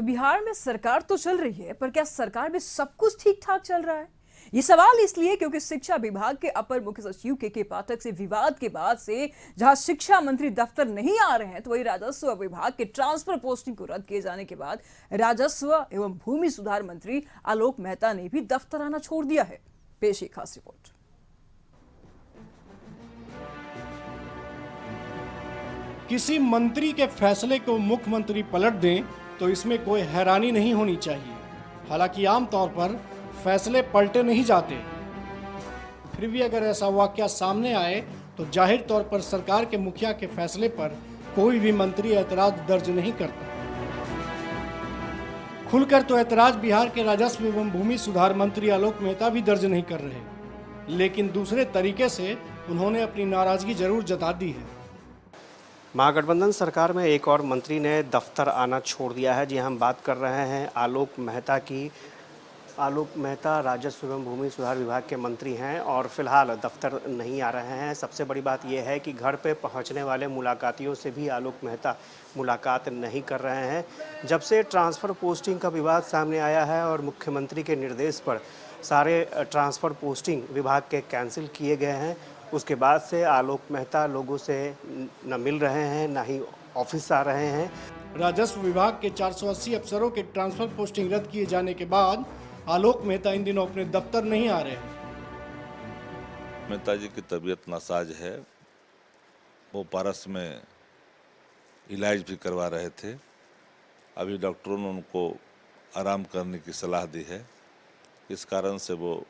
तो बिहार में सरकार तो चल रही है, पर क्या सरकार में सब कुछ ठीक ठाक चल रहा है? ये सवाल इसलिए क्योंकि शिक्षा विभाग के अपर मुख्य सचिव के पाठक से विवाद के बाद से जहां शिक्षा मंत्री दफ्तर नहीं आ रहे हैं, तो वही राजस्व विभाग के ट्रांसफर पोस्टिंग को रद्द किए जाने के बाद राजस्व एवं भूमि सुधार मंत्री आलोक मेहता ने भी दफ्तर आना छोड़ दिया है। पेश एक खास रिपोर्ट। किसी मंत्री के फैसले को मुख्यमंत्री पलट दें तो इसमें कोई हैरानी नहीं होनी चाहिए। हालांकि आमतौर पर फैसले पलटे नहीं जाते, फिर भी अगर ऐसा वाकया सामने आए तो जाहिर तौर पर सरकार के मुखिया के फैसले पर कोई भी मंत्री ऐतराज दर्ज नहीं करता। खुलकर तो ऐतराज बिहार के राजस्व एवं भूमि सुधार मंत्री आलोक मेहता भी दर्ज नहीं कर रहे, लेकिन दूसरे तरीके से उन्होंने अपनी नाराजगी जरूर जता दी है। महागठबंधन सरकार में एक और मंत्री ने दफ्तर आना छोड़ दिया है। जी हम बात कर रहे हैं आलोक मेहता की। आलोक मेहता राजस्व एवं भूमि सुधार विभाग के मंत्री हैं और फिलहाल दफ्तर नहीं आ रहे हैं। सबसे बड़ी बात यह है कि घर पे पहुंचने वाले मुलाकातियों से भी आलोक मेहता मुलाकात नहीं कर रहे हैं। जब से ट्रांसफ़र पोस्टिंग का विवाद सामने आया है और मुख्यमंत्री के निर्देश पर सारे ट्रांसफ़र पोस्टिंग विभाग के कैंसिल किए गए हैं, उसके बाद से आलोक मेहता लोगों से न मिल रहे हैं, न ही ऑफिस आ रहे हैं। राजस्व विभाग के 480 अफसरों के ट्रांसफर पोस्टिंग रद्द किए जाने के बाद आलोक मेहता इन दिनों अपने दफ्तर नहीं आ रहे। मेहता जी की तबीयत नासाज है, वो पारस में इलाज भी करवा रहे थे। अभी डॉक्टरों ने उनको आराम करने की सलाह दी है, इस कारण से वो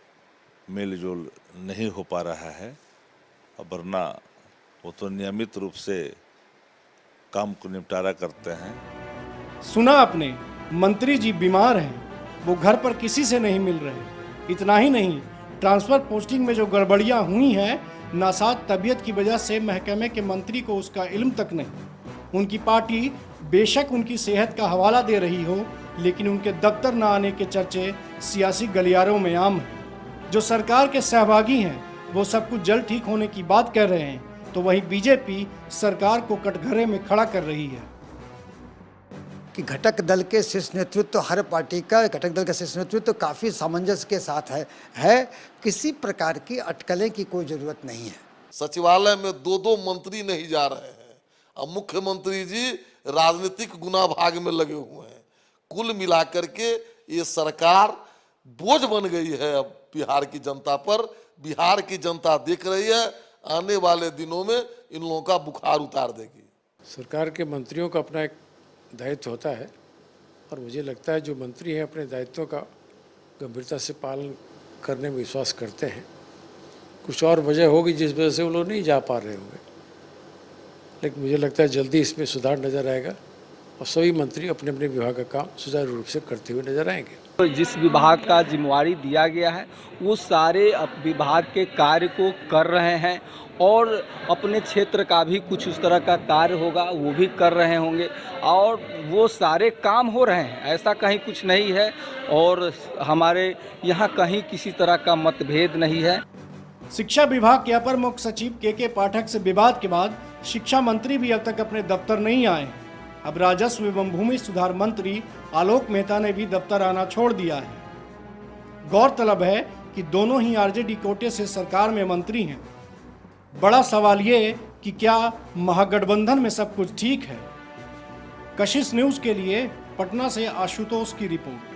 मेल जोल नहीं हो पा रहा है। वरना वो तो नियमित रूप से काम को निपटारा करते हैं। सुना आपने, मंत्री जी बीमार हैं, वो घर पर किसी से नहीं मिल रहे। इतना ही नहीं, ट्रांसफर पोस्टिंग में जो गड़बड़ियां हुई हैं, नासाज तबीयत की वजह से महकमे के मंत्री को उसका इल्म तक नहीं। उनकी पार्टी बेशक उनकी सेहत का हवाला दे रही हो, लेकिन उनके दफ्तर न आने के चर्चे सियासी गलियारों में आम हैं। जो सरकार के सहभागी हैं वो सब कुछ जल्द ठीक होने की बात कह रहे हैं, तो वहीं बीजेपी सरकार को कटघरे में खड़ा कर रही है कि घटक दल के शीर्ष नेतृत्व, हर पार्टी का घटक दल का शीर्ष नेतृत्व काफ़ी सामंजस्य के साथ है। किसी प्रकार की अटकलें की कोई ज़रूरत नहीं है। सचिवालय में दो मंत्री नहीं जा रहे हैं और मुख्यमंत्री जी राजनीतिक गुना भाग में लगे हुए हैं। कुल मिलाकर के ये सरकार बोझ बन गई है अब बिहार की जनता पर। बिहार की जनता देख रही है, आने वाले दिनों में इन लोगों का बुखार उतार देगी। सरकार के मंत्रियों का अपना एक दायित्व होता है और मुझे लगता है जो मंत्री हैं अपने दायित्वों का गंभीरता से पालन करने में विश्वास करते हैं। कुछ और वजह होगी जिस वजह से वो लोग नहीं जा पा रहे होंगे, लेकिन मुझे लगता है जल्दी इसमें सुधार नज़र आएगा और सभी मंत्री अपने अपने विभाग का काम सुचारू रूप से करते हुए नजर आएंगे। तो जिस विभाग का जिम्मेवारी दिया गया है वो सारे विभाग के कार्य को कर रहे हैं और अपने क्षेत्र का भी कुछ उस तरह का कार्य होगा वो भी कर रहे होंगे और वो सारे काम हो रहे हैं, ऐसा कहीं कुछ नहीं है और हमारे यहाँ कहीं किसी तरह का मतभेद नहीं है। शिक्षा विभाग के अपर मुख्य सचिव के पाठक से विवाद के बाद शिक्षा मंत्री भी अब तक अपने दफ्तर नहीं आए। अब राजस्व एवं भूमि सुधार मंत्री आलोक मेहता ने भी दफ्तर आना छोड़ दिया है। गौरतलब है कि दोनों ही आरजेडी कोटे से सरकार में मंत्री हैं। बड़ा सवाल ये कि क्या महागठबंधन में सब कुछ ठीक है? कशिश न्यूज़ के लिए पटना से आशुतोष की रिपोर्ट।